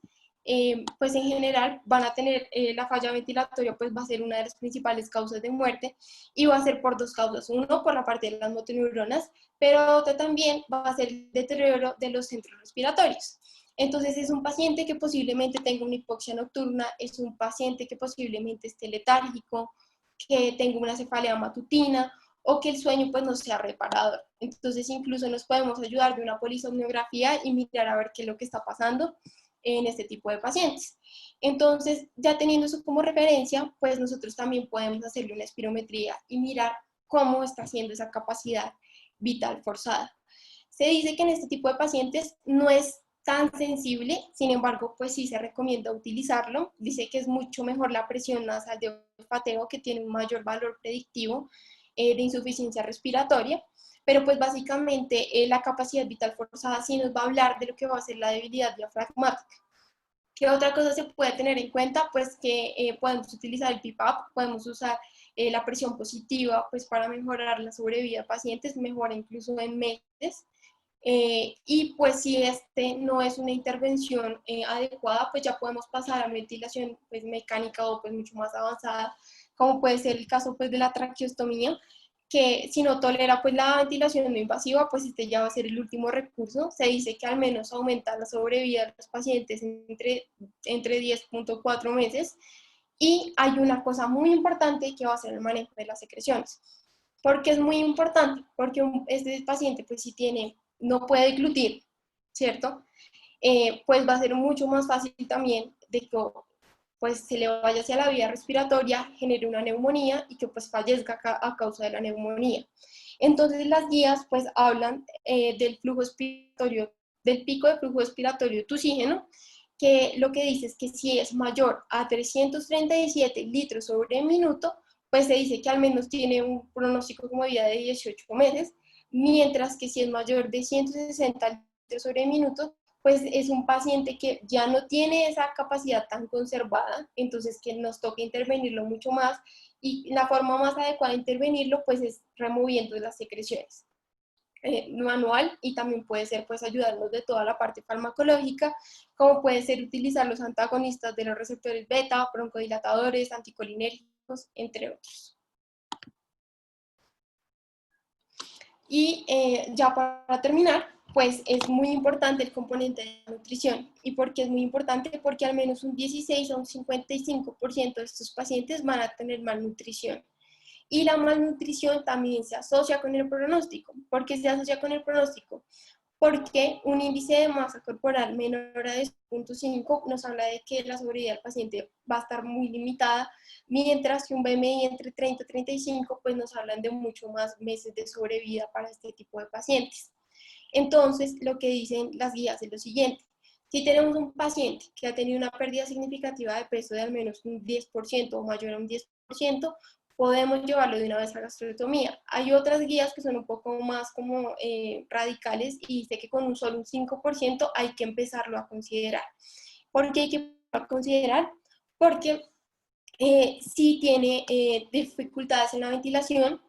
pues en general van a tener la falla ventilatoria, pues va a ser una de las principales causas de muerte, y va a ser por 2 causas. Uno, por la parte de las motoneuronas, pero otra también va a ser el deterioro de los centros respiratorios. Entonces es un paciente que posiblemente tenga una hipoxia nocturna, es un paciente que posiblemente esté letárgico, que tenga una cefalea matutina o que el sueño pues no sea reparador. Entonces incluso nos podemos ayudar de una polisomnografía y mirar a ver qué es lo que está pasando en este tipo de pacientes. Entonces, ya teniendo eso como referencia, pues nosotros también podemos hacerle una espirometría y mirar cómo está haciendo esa capacidad vital forzada. Se dice que en este tipo de pacientes no es tan sensible, sin embargo, pues sí se recomienda utilizarlo. Dice que es mucho mejor la presión nasal de olfateo, que tiene un mayor valor predictivo de insuficiencia respiratoria, pero pues básicamente la capacidad vital forzada sí nos va a hablar de lo que va a ser la debilidad diafragmática. ¿Qué otra cosa se puede tener en cuenta? Pues que podemos utilizar el PIPAP, podemos usar la presión positiva pues para mejorar la sobrevida de pacientes, mejora incluso en meses. Y pues si este no es una intervención adecuada, pues ya podemos pasar a ventilación pues, mecánica o pues mucho más avanzada, como puede ser el caso pues de la traqueostomía, que si no tolera pues la ventilación no invasiva, pues este ya va a ser el último recurso. Se dice que al menos aumenta la sobrevida de los pacientes entre 10.4 meses. Y hay una cosa muy importante que va a ser el manejo de las secreciones. ¿Por qué es muy importante? Porque este paciente pues si tiene, no puede deglutir, ¿cierto? Pues va a ser mucho más fácil también de que pues se le vaya hacia la vía respiratoria, genere una neumonía y que pues fallezca a causa de la neumonía. Entonces las guías pues hablan del flujo expiratorio, del pico de flujo expiratorio de oxígeno, que lo que dice es que si es mayor a 337 litros sobre minuto, pues se dice que al menos tiene un pronóstico como vida de 18 meses, mientras que si es mayor de 160 litros sobre minuto, pues es un paciente que ya no tiene esa capacidad tan conservada, entonces que nos toca intervenirlo mucho más y la forma más adecuada de intervenirlo pues es removiendo las secreciones. Manual y también puede ser pues ayudarnos de toda la parte farmacológica, como puede ser utilizar los antagonistas de los receptores beta, broncodilatadores, anticolinérgicos, entre otros. Y ya para terminar, pues es muy importante el componente de la nutrición. ¿Y por qué es muy importante? Porque al menos un 16 o un 55% de estos pacientes van a tener malnutrición. Y la malnutrición también se asocia con el pronóstico. ¿Por qué se asocia con el pronóstico? Porque un índice de masa corporal menor a 10.5 nos habla de que la sobrevida del paciente va a estar muy limitada, mientras que un BMI entre 30 y 35 pues nos hablan de mucho más meses de sobrevida para este tipo de pacientes. Entonces, lo que dicen las guías es lo siguiente: si tenemos un paciente que ha tenido una pérdida significativa de peso de al menos un 10% o mayor a un 10%, podemos llevarlo de una vez a gastroenteromía. Hay otras guías que son un poco más como radicales y dice que con un solo un 5% hay que empezarlo a considerar. ¿Por qué hay que considerar? Porque si tiene dificultades en la ventilación,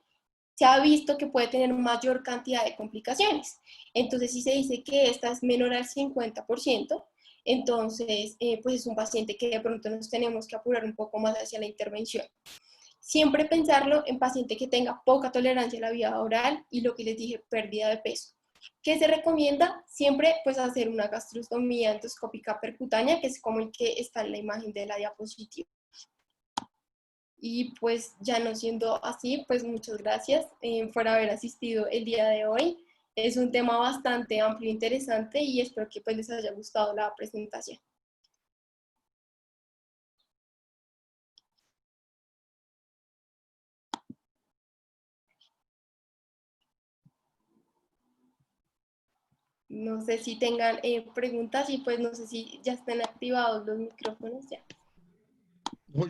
se ha visto que puede tener mayor cantidad de complicaciones. Entonces, si se dice que esta es menor al 50%, entonces, pues es un paciente que de pronto nos tenemos que apurar un poco más hacia la intervención. Siempre pensarlo en paciente que tenga poca tolerancia a la vía oral y lo que les dije, pérdida de peso. ¿Qué se recomienda? Siempre pues hacer una gastrostomía endoscópica percutánea, que es como el que está en la imagen de la diapositiva. Y pues ya no siendo así, pues muchas gracias por haber asistido el día de hoy. Es un tema bastante amplio e interesante y espero que pues les haya gustado la presentación. No sé si tengan preguntas y pues no sé si ya están activados los micrófonos ya.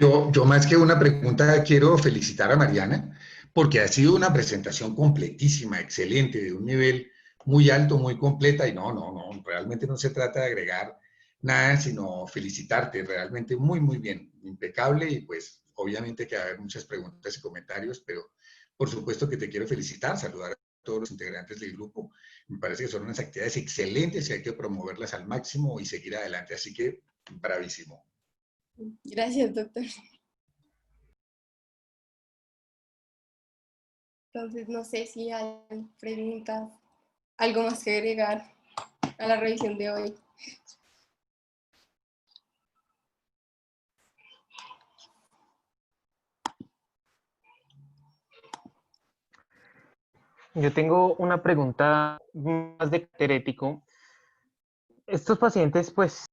Yo más que una pregunta quiero felicitar a Mariana porque ha sido una presentación completísima, excelente, de un nivel muy alto, muy completa y no, realmente no se trata de agregar nada, sino felicitarte, realmente muy bien, impecable y pues obviamente que va a haber muchas preguntas y comentarios, pero por supuesto que te quiero felicitar, saludar a todos los integrantes del grupo, me parece que son unas actividades excelentes y hay que promoverlas al máximo y seguir adelante, así que bravísimo. Gracias, doctor. Entonces, no sé si hay preguntas, algo más que agregar a la revisión de hoy. Yo tengo una pregunta más de carácter ético. Estos pacientes, pues,